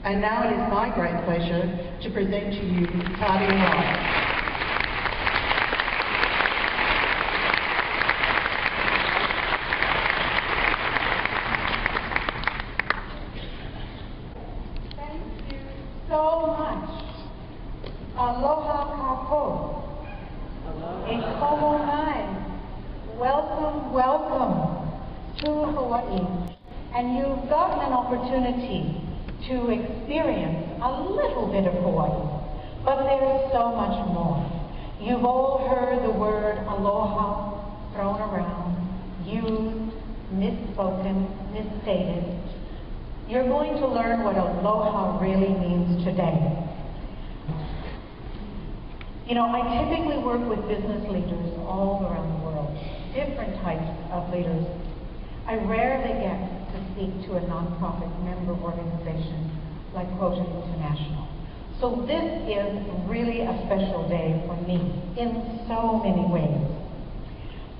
And now it is my great pleasure to present to you Tadia. So much. Aloha kako. Aloha nai. Welcome, welcome to Hawaii. And you've gotten an opportunity to experience a little bit of Hawaii, but there's so much more. You've all heard the word aloha thrown around, used, misspoken, misstated. You're going to learn what aloha really means today. You know, I typically work with business leaders all around the world, different types of leaders. I rarely get to speak to a nonprofit member organization like Quota International. So this is really a special day for me in so many ways.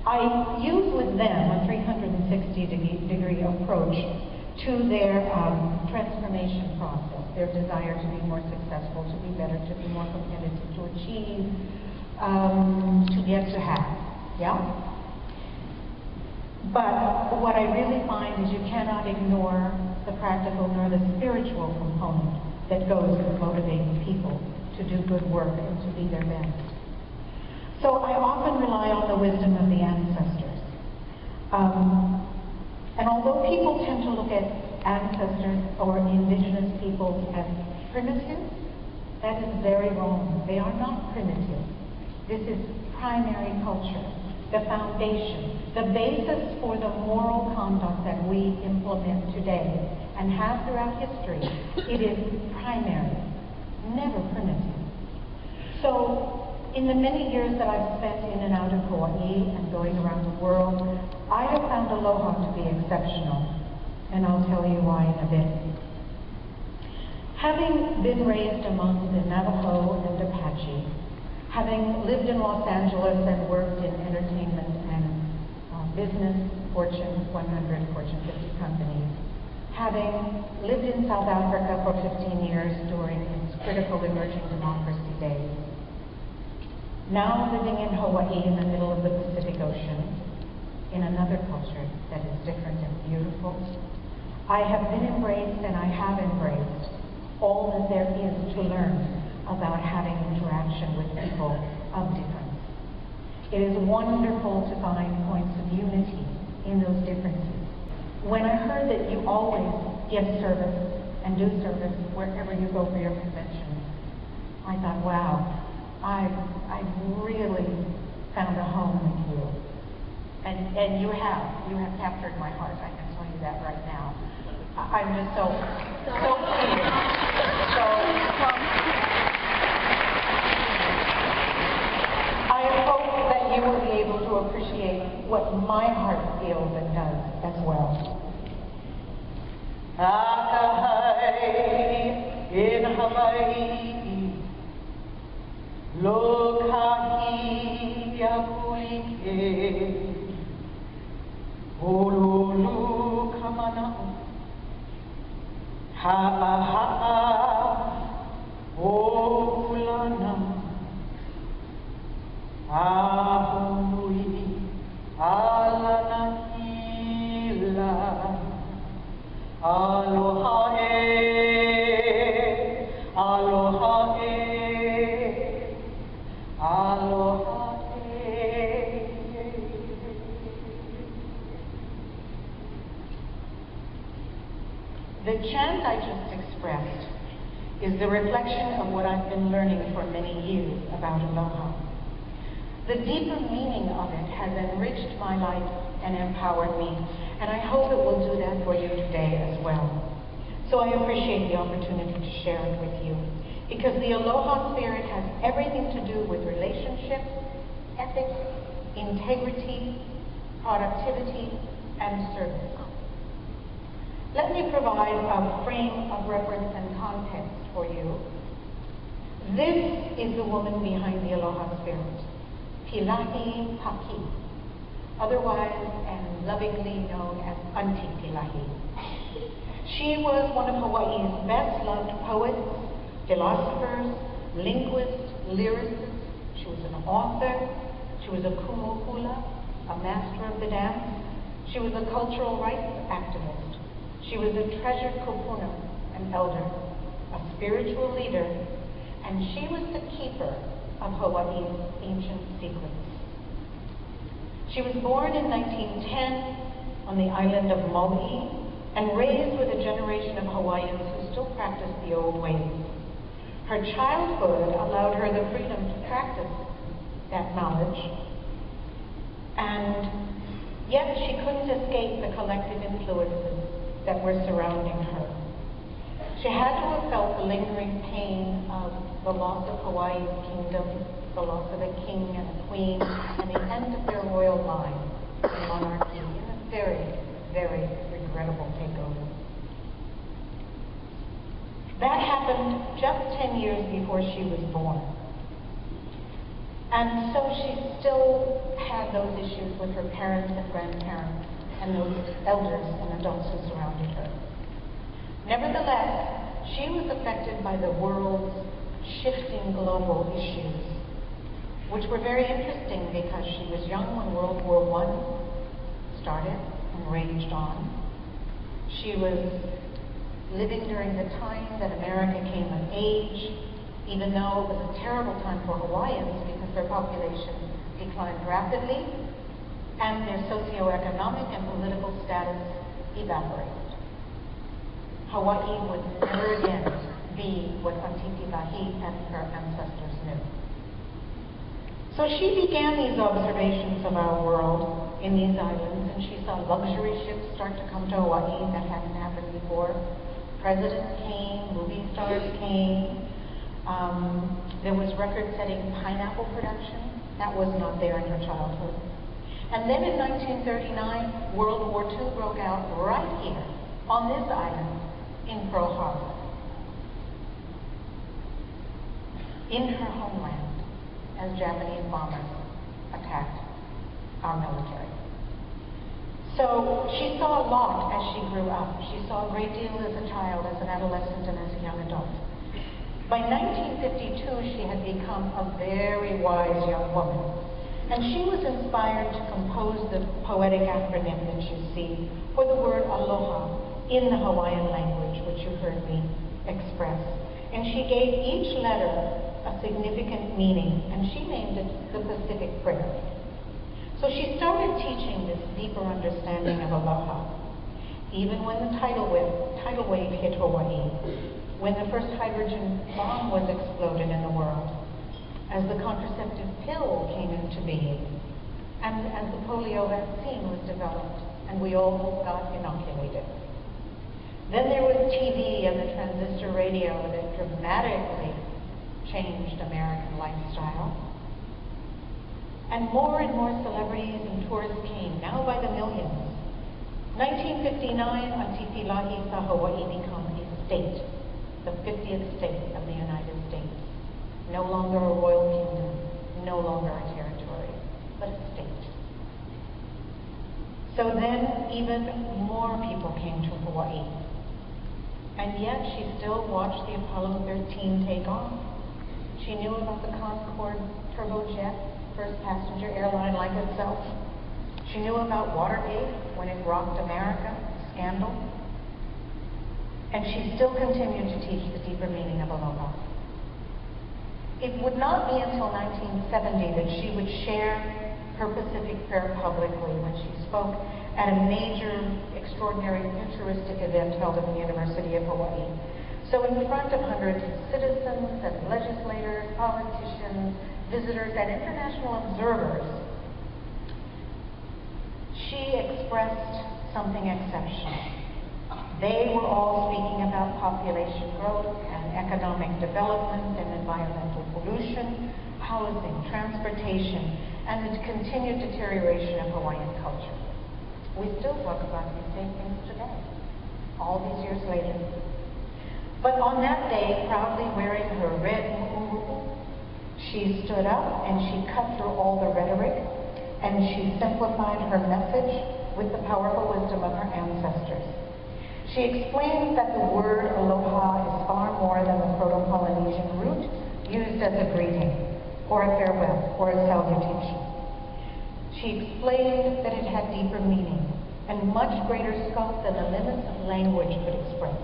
I use with them a 360-degree approach to their transformation process, their desire to be more successful, to be better, to be more competitive, to achieve, to get to have, yeah? But what I really find is you cannot ignore the practical nor the spiritual component that goes with motivating people to do good work and to be their best. So I often rely on the wisdom of the ancestors. And although people tend to look at ancestors or indigenous peoples as primitive, that is very wrong. They are not primitive. This is primary culture, the foundation, the basis for the moral conduct that we implement today and have throughout history. It is primary, never primitive. So, in the many years that I've spent in and out of Hawaii and going around the world, I have found aloha to be exceptional, and I'll tell you why in a bit. Having been raised among the Navajo and Apache, having lived in Los Angeles and worked in entertainment and business, Fortune 100, Fortune 50 companies, having lived in South Africa for 15 years during its critical emerging democracy days, now living in Hawaii in the middle of the Pacific Ocean, in another culture that is different and beautiful, I have been embraced and I have embraced all that there is to learn about having interaction with people of difference. It is wonderful to find points of unity in those differences. When I heard that you always give service and do service wherever you go for your conventions, I thought, wow, I've really found a home with you. And you have captured my heart, I can tell you that right now. I'm just so pleased. So, I hope that you will be able to appreciate what my heart feels and does as well. Akahai in Hawaii, lokahi apuike, ololu kamana'o, ha'a olana, ahui alana hila, aloha e, aloha e, aloha e. The chant I just expressed is the reflection of what I've been learning for many years about aloha. The deeper meaning of it has enriched my life and empowered me, and I hope it will do that for you today as well. So I appreciate the opportunity to share it with you, because the aloha spirit has everything to do with relationships, ethics, integrity, productivity, and service. Let me provide a frame of reference and context for you. This is the woman behind the aloha spirit, Pilahi Paki, otherwise and lovingly known as Auntie Pilahi. She was one of Hawaii's best-loved poets, philosophers, linguists, lyricists. She was an author. She was a kumuhula, a master of the dance. She was a cultural rights activist. She was a treasured kupuna, an elder, a spiritual leader, and she was the keeper of Hawaii's ancient secrets. She was born in 1910 on the island of Maui and raised with a generation of Hawaiians who still practice the old ways. Her childhood allowed her the freedom to practice that knowledge, and yet she couldn't escape the collective influences that were surrounding her. She had to have felt the lingering pain of the loss of Hawaii's kingdom, the loss of a king and a queen, and the end of their royal line and monarchy in a very, very regrettable takeover. That happened just 10 years before she was born. And so she still had those issues with her parents and grandparents and those elders and adults who surrounded her. Nevertheless, she was affected by the world's shifting global issues, which were very interesting because she was young when World War I started and raged on. She was living during the time that America came of age, even though it was a terrible time for Hawaiians because their population declined rapidly and their socioeconomic and political status evaporated. Hawaii would never again be what Atitilahi and her ancestors knew. So she began these observations of our world in these islands, and she saw luxury ships start to come to Hawaii. That hadn't happened before. Presidents came, movie stars came. There was record-setting pineapple production. That was not there in her childhood. And then in 1939, World War II broke out right here on this island in Pearl Harbor, in her homeland, as Japanese bombers attacked our military. So she saw a lot as she grew up. She saw a great deal as a child, as an adolescent, and as a young adult. By 1952, she had become a very wise young woman, and she was inspired to compose the poetic acronym that you see for the word Aloha in the Hawaiian language, which you heard me express. And she gave each letter a significant meaning, and she named it the Pacific Prayer. So she started teaching this deeper understanding of Aloha, even when the tidal wave hit Hawaii, when the first hydrogen bomb was exploded in the world, as the contraceptive pill came into being, and as the polio vaccine was developed, and we all got inoculated. Then there was TV and the transistor radio that dramatically changed American lifestyle. And more celebrities and tourists came, now by the millions. 1959, Atitilahi saw Hawaii become a state, the 50th state of the United States. No longer a royal kingdom, no longer a territory, but a state. So then even more people came to Hawaii. And yet she still watched the Apollo 13 take off. She knew about the Concorde turbojet, first passenger airline like itself. She knew about Watergate when it rocked America, scandal. And she still continued to teach the deeper meaning of Aloha. It would not be until 1970 that she would share her Pacific Prayer publicly when she spoke at a major, extraordinary, futuristic event held at the University of Hawaii. So in front of hundreds of citizens and legislators, politicians, visitors, and international observers, she expressed something exceptional. They were all speaking about population growth and economic development and environmental pollution, housing, transportation, and the continued deterioration of Hawaiian culture. We still talk about these same things today, all these years later. But on that day, proudly wearing her red mu'umu'u, she stood up and she cut through all the rhetoric and she simplified her message with the powerful wisdom of her ancestors. She explains that the word aloha is far more than the Proto-Polynesian root used as a greeting, or a farewell, or a salutation. She explained that it had deeper meaning and much greater scope than the limits of language could express.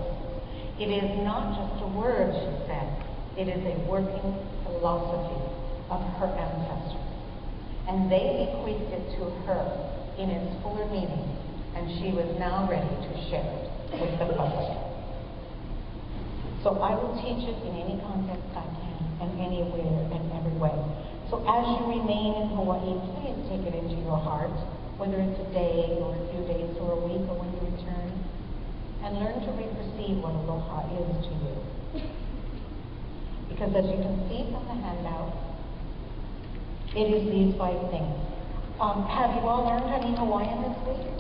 It is not just a word, she said. It is a working philosophy of her ancestors. And they bequeathed it to her in its fuller meaning, and she was now ready to share it with the public. So I will teach it in any context I can, and anywhere and every way. So as you remain in Hawaii, please take it into your heart, whether it's a day or a few days or a week or when you return, and learn to re-perceive what aloha is to you. Because as you can see from the handout, it is these 5 things. Have you all learned any Hawaiian this week?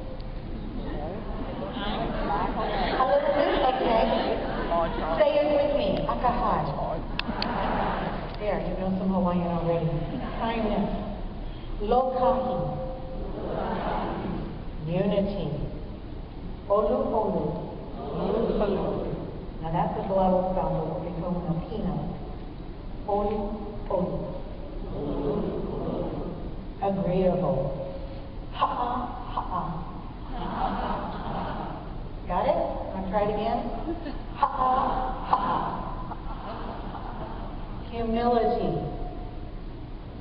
A little bit? Okay. Say it with me. Akahai. There, you know some Hawaiian already. Kindness. Lokahi. Unity. Olu olu. Now that's a global spell, what we call a peanut. Olu olu. Agreeable. Ha'a ha'a. Got it? Want to try it again? Ha-ha, ha-ha. Humility.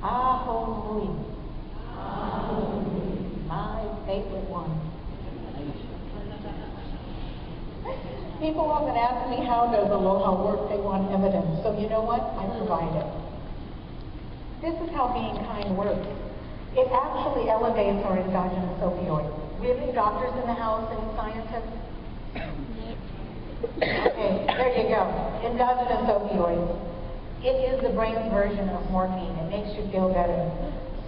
Aho-mui. My favorite one. People often ask me, how does aloha work? They want evidence. So you know what? I provide it. This is how being kind works. It actually elevates our endogenous opioid. Really, doctors in the house, any scientists? Okay, there you go. Endogenous opioids. It is the brain's version of morphine. It makes you feel better.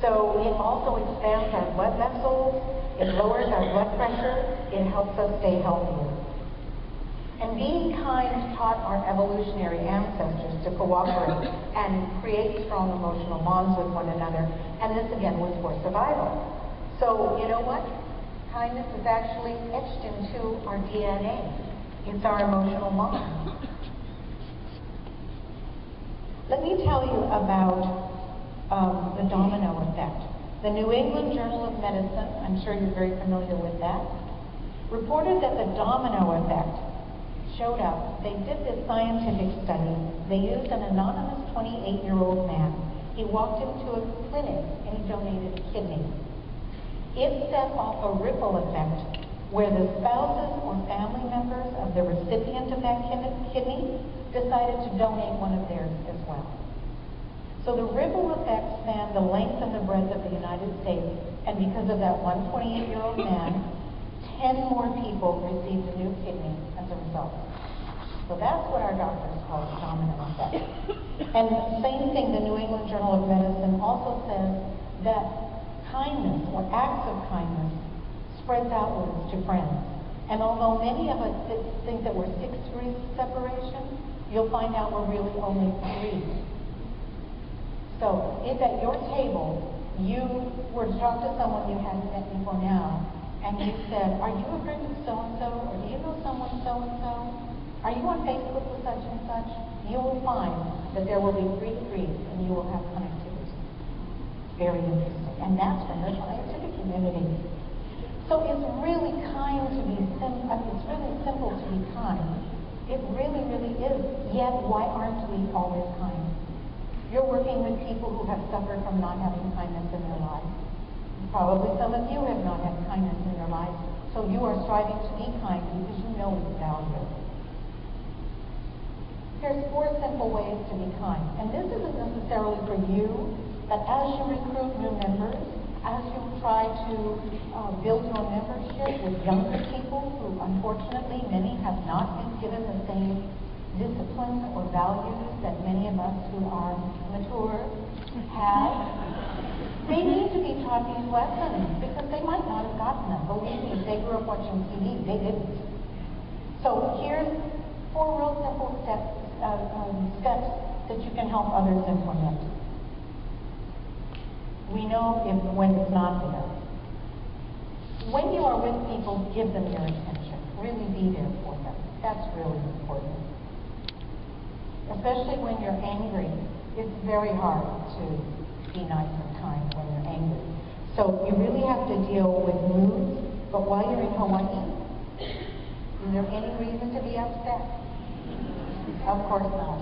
So it also expands our blood vessels. It lowers our blood pressure. It helps us stay healthier. And being kind taught our evolutionary ancestors to cooperate and create strong emotional bonds with one another. And this again was for survival. So you know what? Kindness is actually etched into our DNA. It's our emotional bond. Let me tell you about the domino effect. The New England Journal of Medicine, I'm sure you're very familiar with that, reported that the domino effect showed up. They did this scientific study. They used an anonymous 28-year-old man. He walked into a clinic and he donated a kidney. It set off a ripple effect where the spouses or family members of the recipient of that kidney decided to donate one of theirs as well. So the ripple effect spanned the length and the breadth of the United States, and because of that one 28-year-old man, 10 more people received a new kidney as a result. So that's what our doctors call the domino effect. And same thing, the New England Journal of Medicine also says that kindness or acts of kindness spreads outwards to friends. And although many of us think that we're 6 degrees separation, you'll find out we're really only 3. So if at your table you were to talk to someone you hadn't met before now, and you said, are you a friend of so-and-so, or do you know someone so-and-so? Are you on Facebook with such and such? You will find that there will be 3 degrees and you will have connectivity. Very interesting. And that's from the scientific community. So it's really kind to be it's really simple to be kind. It really, really is. Yet, why aren't we always kind? You're working with people who have suffered from not having kindness in their lives. Probably some of you have not had kindness in your lives. So you are striving to be kind because you know its value. There's 4 simple ways to be kind. And this isn't necessarily for you, but as you recruit new members, as you try to build your membership with younger people who, unfortunately, many have not been given the same discipline or values that many of us who are mature have, they need to be taught these lessons because they might not have gotten them. Believe me, if they grew up watching TV, they didn't. So here's 4 real simple steps that you can help others implement. We know when it's not there. When you are with people, give them your attention. Really be there for them. That's really important. Especially when you're angry. It's very hard to be nice and kind when you're angry. So you really have to deal with moods, but while you're in Hawaii, is there any reason to be upset? Of course not.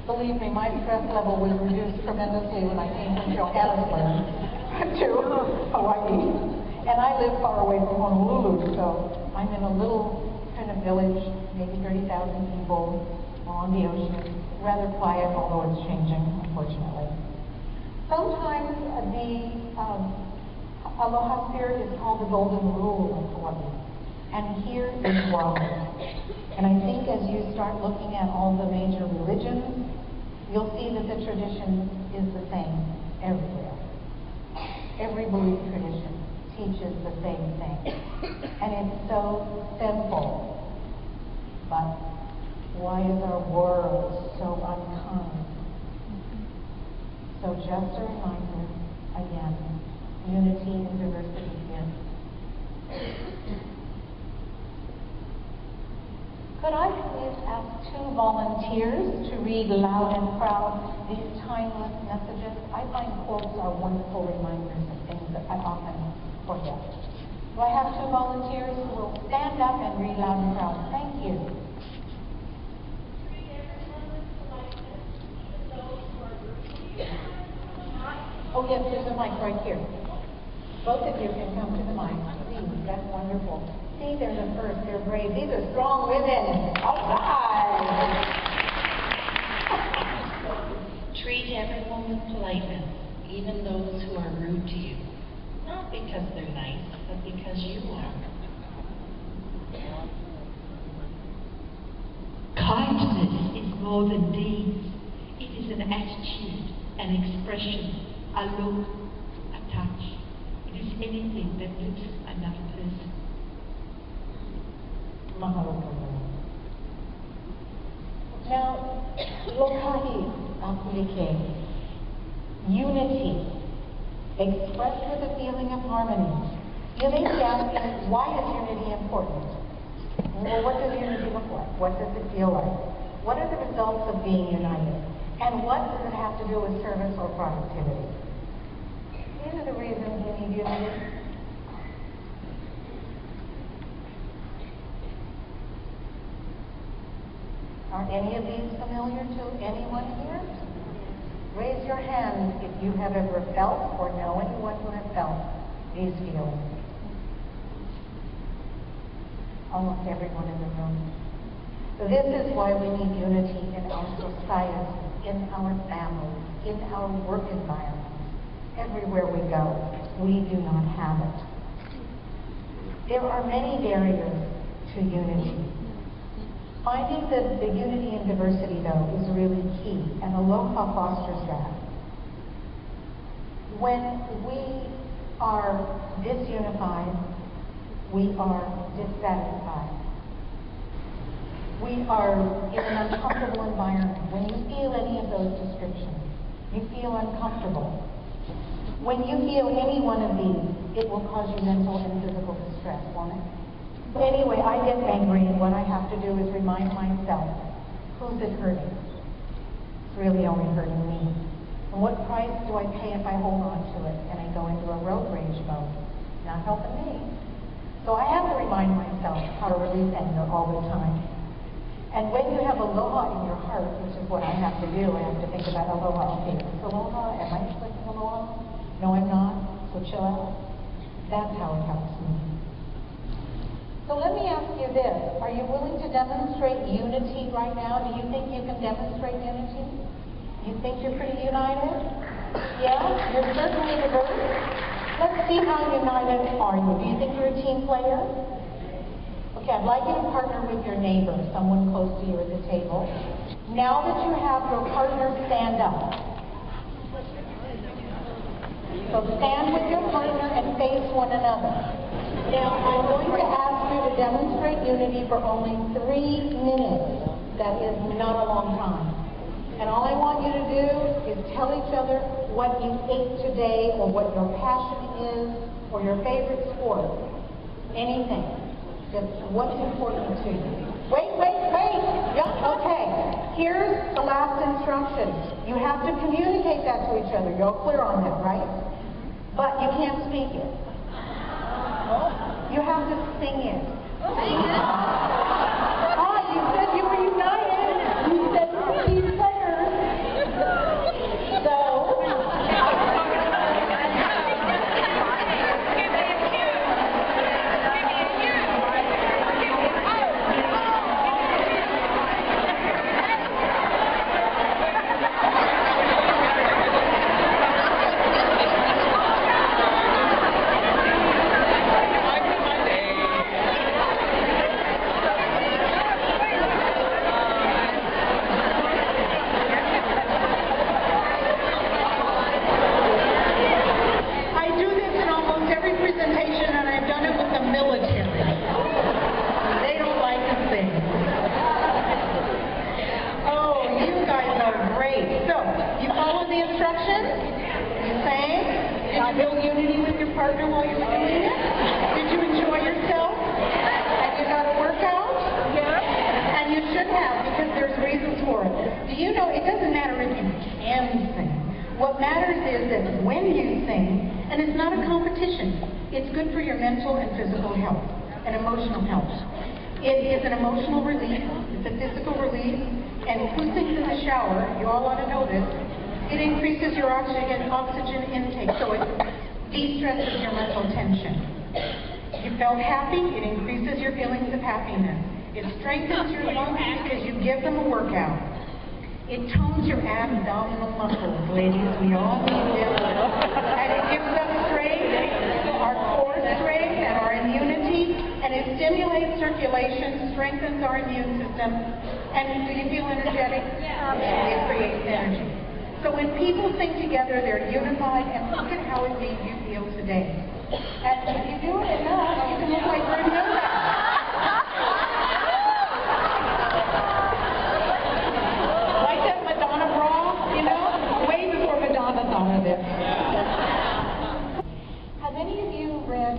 Believe me, my stress level was reduced tremendously when I came from Johannesburg to Hawaii. And I live far away from Honolulu, so I'm in a little kind of village, maybe 30,000 people on the ocean. Rather quiet, although it's changing, unfortunately. Sometimes the Aloha spirit is called the golden rule of Hawaii. And here is why. And I think as you start looking at all the major religions, you'll see that the tradition is the same everywhere. Every belief tradition teaches the same thing. And it's so simple. But why is our world so unkind? So just a reminder, again, unity and diversity here. Could I please ask 2 volunteers to read loud and proud these timeless messages? I find quotes are wonderful reminders of things that I often forget. Do I have 2 volunteers who will stand up and read loud and proud? Thank you. Oh yes, there's a mic right here. Both of you can come to the mic. Please, that's wonderful. See, they're the first. They're brave. These are strong women. All right. Treat everyone with politeness, even those who are rude to you. Not because they're nice, but because you are. Kindness is more than deeds. It is an attitude, an expression, a look, a touch. It is anything that lifts another person. Mahalo. Now, lokahi apulike, unity, expressed with a feeling of harmony. You may be asking, why is unity important? Well, what does unity look like? What does it feel like? What are the results of being united? And what does it have to do with service or productivity? These are the reasons we need unity. Are any of these familiar to anyone here? Raise your hand if you have ever felt or know anyone who has felt these feelings. Almost everyone in the room. This is why we need unity in our society, in our families, in our work environments. Everywhere we go, we do not have it. There are many barriers to unity. Finding the unity and diversity, though, is really key, and Aloha fosters that. When we are disunified, we are dissatisfied. We are in an uncomfortable environment. When you feel any of those descriptions, you feel uncomfortable. When you feel any one of these, it will cause you mental and physical distress, won't it? Anyway, I get angry, and what I have to do is remind myself, who's it hurting? It's really only hurting me. And what price do I pay if I hold on to it and I go into a road rage mode? Not helping me. So I have to remind myself how to release anger all the time. And when you have aloha in your heart, which is what I have to do, I have to think about aloha. Okay, is this aloha? Am I expressing aloha? No, I'm not. So chill out. That's how it helps me. So let me ask you this. Are you willing to demonstrate unity right now? Do you think you can demonstrate unity? You think you're pretty united? Yeah? You're certainly diverse? Let's see how united are you. Do you think you're a team player? Okay, I'd like you to partner with your neighbor, someone close to you at the table. Now that you have your partner stand up. So stand with your partner and face one another. Now, I'm going to ask you to demonstrate unity for only 3 minutes. That is not a long time. And all I want you to do is tell each other what you ate today, or what your passion is, or your favorite sport. Anything. Just what's important to you. Wait, Great. Yeah, okay. Here's the last instruction. You have to communicate that to each other. You're all clear on that, right? But you can't speak it. You have to sing it. Ah, you said you were united. You said you were team players. So, what matters is that when you sing, and it's not a competition, it's good for your mental and physical health and emotional health. It is an emotional relief, it's a physical relief, and who sings in the shower, you all ought to know this, it increases your oxygen intake, so it de-stresses your mental tension. You felt happy, it increases your feelings of happiness. It strengthens your lungs because you give them a workout. It tones your abdominal muscles, ladies. We all need them. And it gives us strength, our core strength, and our immunity. And it stimulates circulation, strengthens our immune system. And do you feel energetic? It creates energy. So when people sing together, they're unified. And look at how it made you feel today. And if you do it enough, you can look like we're doing that. Have any of you read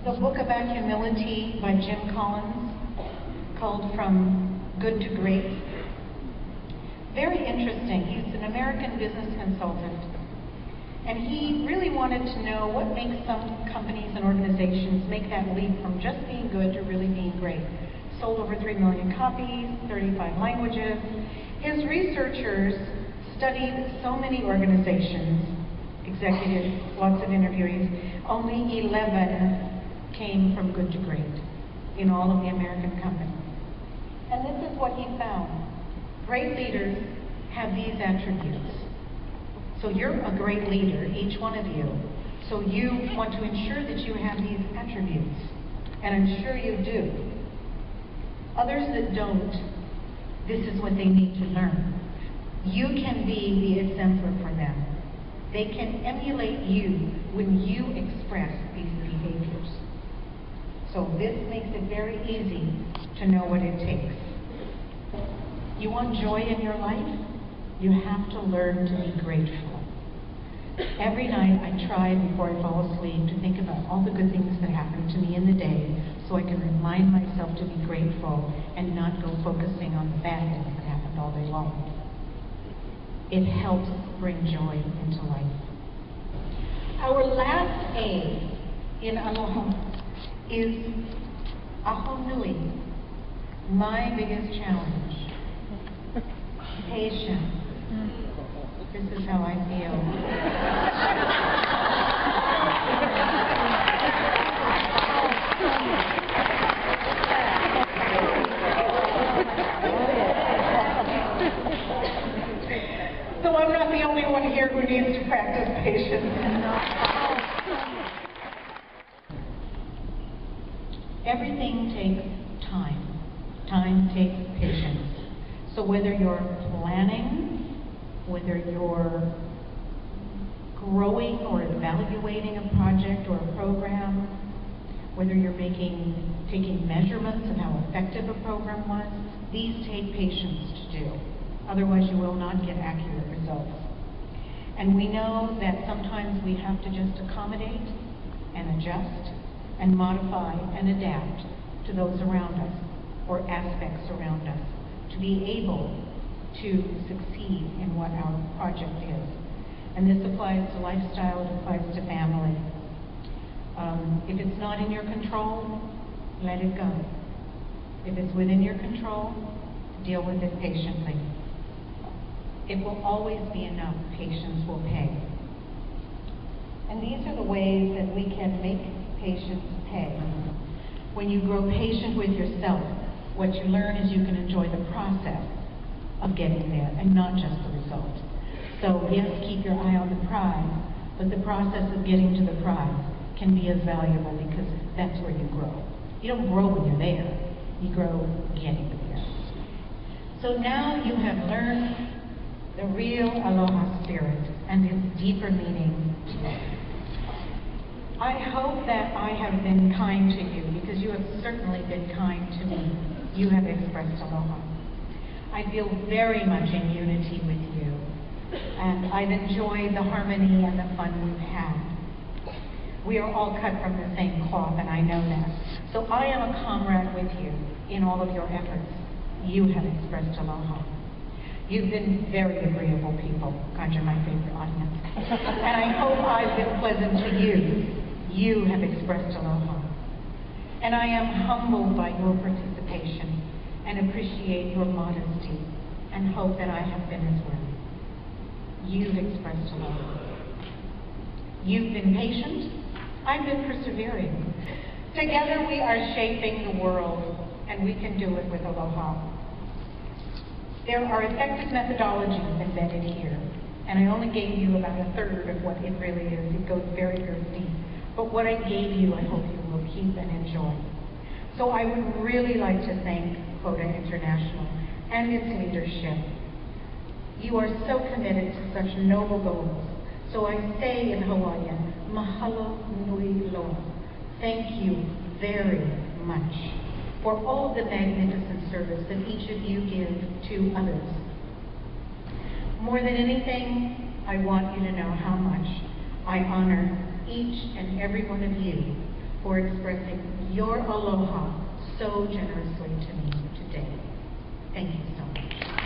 the book about humility by Jim Collins called From Good to Great? Very interesting. He's an American business consultant, and he really wanted to know what makes some companies and organizations make that leap from just being good to really being great. Sold over 3 million copies, 35 languages. His researchers studied so many organizations, executives, lots of interviewees. Only 11 came from good to great in all of the American companies. And this is what he found. Great leaders have these attributes. So you're a great leader, each one of you. So you want to ensure that you have these attributes. And I'm sure you do. Others that don't, this is what they need to learn. You can be the exemplar for them. They can emulate you when you express these behaviors. So this makes it very easy to know what it takes. You want joy in your life? You have to learn to be grateful. Every night I try before I fall asleep to think about all the good things that happened to me in the day so I can remind myself to be grateful and not go focusing on the bad things that happened all day long. It helps bring joy into life. Our last A in Aloha is Aho Nui, my biggest challenge. Patience. This is how I feel. So I'm not the only one here who needs to practice patience. Everything takes time. Time takes patience. So whether you're planning, whether you're growing or evaluating a project or a program, whether you're taking measurements of how effective a program was, these take patience to do. Otherwise you will not get accurate results. And we know that sometimes we have to just accommodate and adjust and modify and adapt to those around us, or aspects around us to be able to succeed in what our project is. And this applies to lifestyle, it applies to family. If it's not in your control, let it go. If it's within your control, deal with it patiently. It will always be enough. Patience will pay. And these are the ways that we can make patience pay. When you grow patient with yourself, what you learn is you can enjoy the process of getting there and not just the result. So yes, keep your eye on the prize, but the process of getting to the prize can be as valuable because that's where you grow. You don't grow when you're there, you grow getting there. So now you have learned the real Aloha spirit and its deeper meaning. I hope that I have been kind to you because you have certainly been kind to me. You have expressed Aloha. I feel very much in unity with you, and I've enjoyed the harmony and the fun we've had. We are all cut from the same cloth, and I know that. So I am a comrade with you in all of your efforts. You have expressed Aloha. You've been very agreeable people. God, you're my favorite audience. And I hope I've been pleasant to you. You have expressed Aloha. And I am humbled by your participation and appreciate your modesty and hope that I have been as well. You've expressed Aloha. You've been patient. I've been persevering. Together we are shaping the world, and we can do it with Aloha. There are effective methodologies embedded here, and I only gave you about a third of what it really is. It goes very, very deep. But what I gave you, I hope you will keep and enjoy. So I would really like to thank Quota International and its leadership. You are so committed to such noble goals. So I say in Hawaiian, mahalo nui loa. Thank you very much for all the magnificent service that each of you give to others. More than anything, I want you to know how much I honor each and every one of you for expressing your aloha so generously to me today. Thank you so much.